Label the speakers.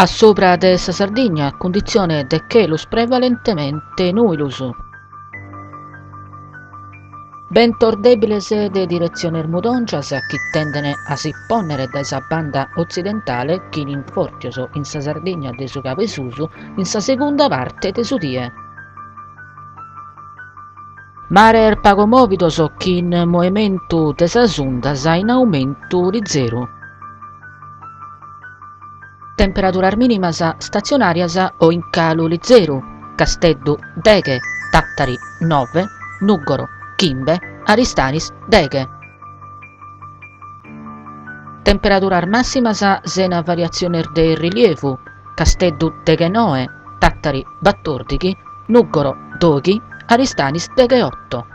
Speaker 1: A sopra de sa Sardigna, condizione de chelus prevalentemente nuilus. Bentor debiles de direzione ermudongias chi tendene a si ponnere da sa banda occidentale chi in fortioso in sa Sardigna de su Cavesusu in sa segunda parte de su die. Marer pago movidos chi in movimentu de sa sundas in aumentu di zero. Temperaturas minimas stazionarias o in calu di zero. Casteddu deghe, Tattari 9, Nuggoro, Chimbe, Aristanis deghe. Temperaturas massimas sena variazione de rilievu. Casteddu deghe 9, Tattari 14, Nuggoro 12, Aristanis deghe 8.